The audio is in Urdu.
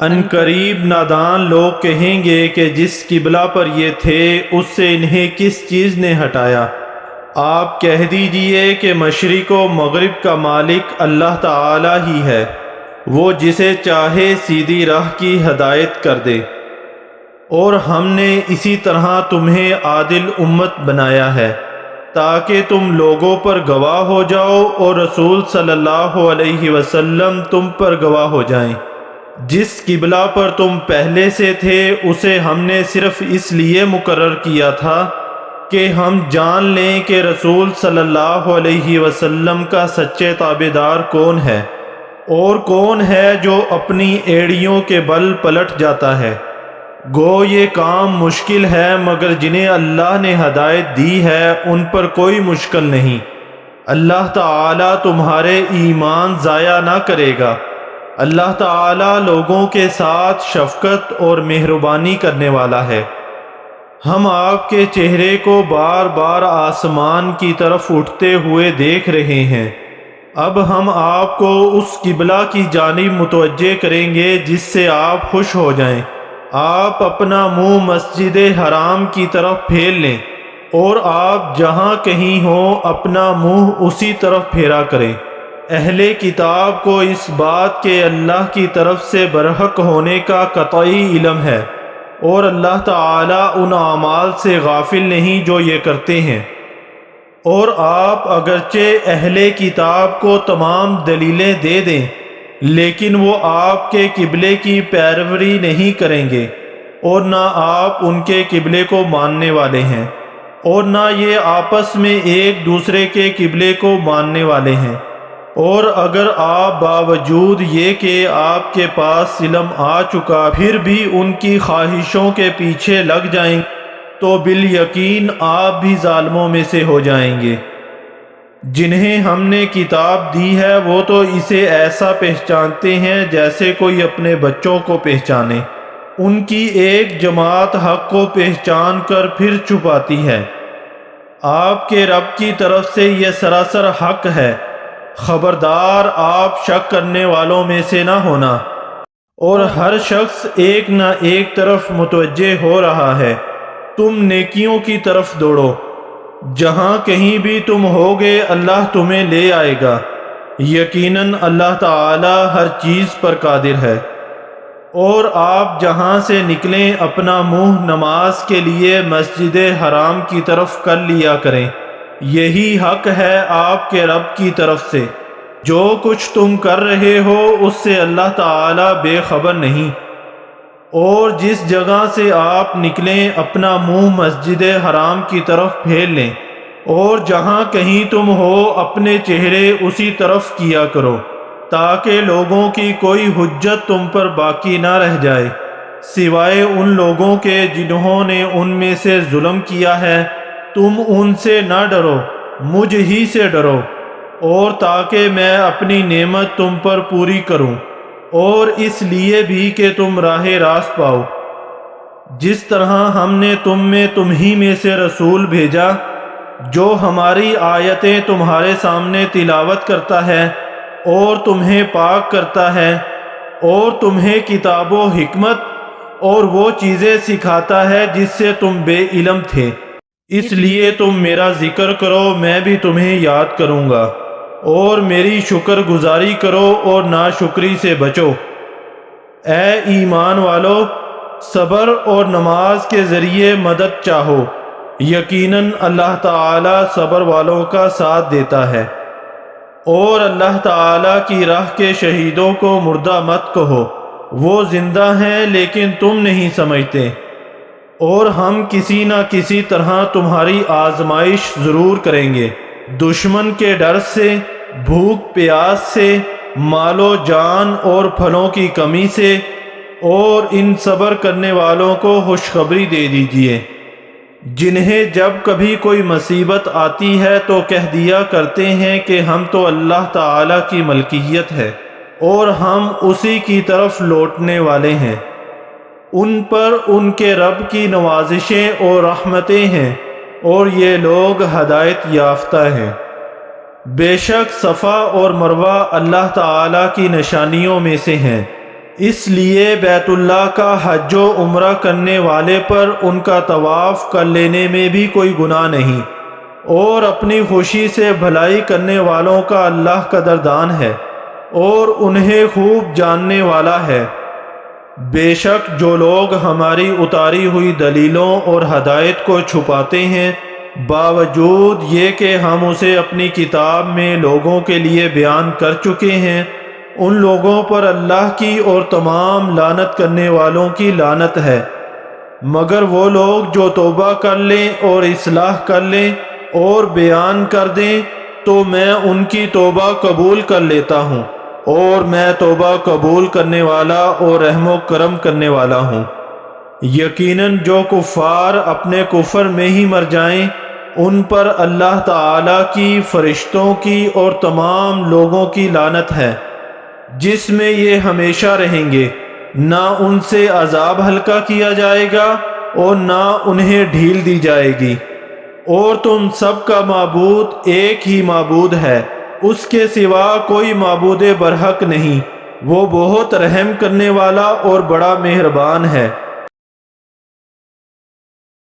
ان قریب نادان لوگ کہیں گے کہ جس قبلہ پر یہ تھے اس سے انہیں کس چیز نے ہٹایا۔ آپ کہہ دیجئے کہ مشرق و مغرب کا مالک اللہ تعالی ہی ہے، وہ جسے چاہے سیدھی راہ کی ہدایت کر دے۔ اور ہم نے اسی طرح تمہیں عادل امت بنایا ہے تاکہ تم لوگوں پر گواہ ہو جاؤ اور رسول صلی اللہ علیہ وسلم تم پر گواہ ہو جائیں۔ جس قبلہ پر تم پہلے سے تھے اسے ہم نے صرف اس لیے مقرر کیا تھا کہ ہم جان لیں کہ رسول صلی اللہ علیہ وسلم کا سچے تابعدار کون ہے اور کون ہے جو اپنی ایڑیوں کے بل پلٹ جاتا ہے۔ گو یہ کام مشکل ہے مگر جنہیں اللہ نے ہدایت دی ہے ان پر کوئی مشکل نہیں۔ اللہ تعالی تمہارے ایمان ضائع نہ کرے گا۔ اللہ تعالی لوگوں کے ساتھ شفقت اور مہربانی کرنے والا ہے۔ ہم آپ کے چہرے کو بار بار آسمان کی طرف اٹھتے ہوئے دیکھ رہے ہیں۔ اب ہم آپ کو اس قبلہ کی جانب متوجہ کریں گے جس سے آپ خوش ہو جائیں۔ آپ اپنا منہ مسجد حرام کی طرف پھیر لیں اور آپ جہاں کہیں ہوں اپنا منہ اسی طرف پھیرا کریں۔ اہل کتاب کو اس بات کے اللہ کی طرف سے برحق ہونے کا قطعی علم ہے اور اللہ تعالی ان اعمال سے غافل نہیں جو یہ کرتے ہیں۔ اور آپ اگرچہ اہل کتاب کو تمام دلیلیں دے دیں لیکن وہ آپ کے قبلے کی پیروی نہیں کریں گے اور نہ آپ ان کے قبلے کو ماننے والے ہیں اور نہ یہ آپس میں ایک دوسرے کے قبلے کو ماننے والے ہیں۔ اور اگر آپ باوجود یہ کہ آپ کے پاس علم آ چکا پھر بھی ان کی خواہشوں کے پیچھے لگ جائیں تو بالیقین آپ بھی ظالموں میں سے ہو جائیں گے۔ جنہیں ہم نے کتاب دی ہے وہ تو اسے ایسا پہچانتے ہیں جیسے کوئی اپنے بچوں کو پہچانے۔ ان کی ایک جماعت حق کو پہچان کر پھر چھپاتی ہے۔ آپ کے رب کی طرف سے یہ سراسر حق ہے، خبردار آپ شک کرنے والوں میں سے نہ ہونا۔ اور ہر شخص ایک نہ ایک طرف متوجہ ہو رہا ہے، تم نیکیوں کی طرف دوڑو، جہاں کہیں بھی تم ہوگے اللہ تمہیں لے آئے گا، یقیناً اللہ تعالی ہر چیز پر قادر ہے۔ اور آپ جہاں سے نکلیں اپنا منہ نماز کے لیے مسجد حرام کی طرف کر لیا کریں، یہی حق ہے آپ کے رب کی طرف سے۔ جو کچھ تم کر رہے ہو اس سے اللہ تعالی بے خبر نہیں۔ اور جس جگہ سے آپ نکلیں اپنا منہ مسجد حرام کی طرف پھیر لیں، اور جہاں کہیں تم ہو اپنے چہرے اسی طرف کیا کرو تاکہ لوگوں کی کوئی حجت تم پر باقی نہ رہ جائے سوائے ان لوگوں کے جنہوں نے ان میں سے ظلم کیا ہے۔ تم ان سے نہ ڈرو، مجھ ہی سے ڈرو، اور تاکہ میں اپنی نعمت تم پر پوری کروں، اور اس لیے بھی کہ تم راہ راست پاؤ۔ جس طرح ہم نے تم ہی میں سے رسول بھیجا جو ہماری آیتیں تمہارے سامنے تلاوت کرتا ہے اور تمہیں پاک کرتا ہے اور تمہیں کتاب و حکمت اور وہ چیزیں سکھاتا ہے جس سے تم بے علم تھے، اس لیے تم میرا ذکر کرو میں بھی تمہیں یاد کروں گا، اور میری شکر گزاری کرو اور ناشکری سے بچو۔ اے ایمان والو، صبر اور نماز کے ذریعے مدد چاہو، یقیناً اللہ تعالی صبر والوں کا ساتھ دیتا ہے۔ اور اللہ تعالی کی راہ کے شہیدوں کو مردہ مت کہو، وہ زندہ ہیں لیکن تم نہیں سمجھتے۔ اور ہم کسی نہ کسی طرح تمہاری آزمائش ضرور کریں گے، دشمن کے ڈر سے، بھوک پیاس سے، مال و جان اور پھلوں کی کمی سے، اور ان صبر کرنے والوں کو خوشخبری دے دیجیے جنہیں جب کبھی کوئی مصیبت آتی ہے تو کہہ دیا کرتے ہیں کہ ہم تو اللہ تعالی کی ملکیت ہے اور ہم اسی کی طرف لوٹنے والے ہیں۔ ان پر ان کے رب کی نوازشیں اور رحمتیں ہیں اور یہ لوگ ہدایت یافتہ ہیں۔ بے شک صفا اور مروہ اللہ تعالی کی نشانیوں میں سے ہیں، اس لیے بیت اللہ کا حج و عمرہ کرنے والے پر ان کا طواف کر لینے میں بھی کوئی گناہ نہیں، اور اپنی خوشی سے بھلائی کرنے والوں کا اللہ قدردان ہے اور انہیں خوب جاننے والا ہے۔ بے شک جو لوگ ہماری اتاری ہوئی دلیلوں اور ہدایت کو چھپاتے ہیں، باوجود یہ کہ ہم اسے اپنی کتاب میں لوگوں کے لیے بیان کر چکے ہیں، ان لوگوں پر اللہ کی اور تمام لعنت کرنے والوں کی لعنت ہے۔ مگر وہ لوگ جو توبہ کر لیں اور اصلاح کر لیں اور بیان کر دیں تو میں ان کی توبہ قبول کر لیتا ہوں، اور میں توبہ قبول کرنے والا اور رحم و کرم کرنے والا ہوں۔ یقیناً جو کفار اپنے کفر میں ہی مر جائیں، ان پر اللہ تعالی کی، فرشتوں کی اور تمام لوگوں کی لعنت ہے، جس میں یہ ہمیشہ رہیں گے، نہ ان سے عذاب ہلکا کیا جائے گا اور نہ انہیں ڈھیل دی جائے گی۔ اور تم سب کا معبود ایک ہی معبود ہے، اس کے سوا کوئی معبود برحق نہیں، وہ بہت رحم کرنے والا اور بڑا مہربان ہے۔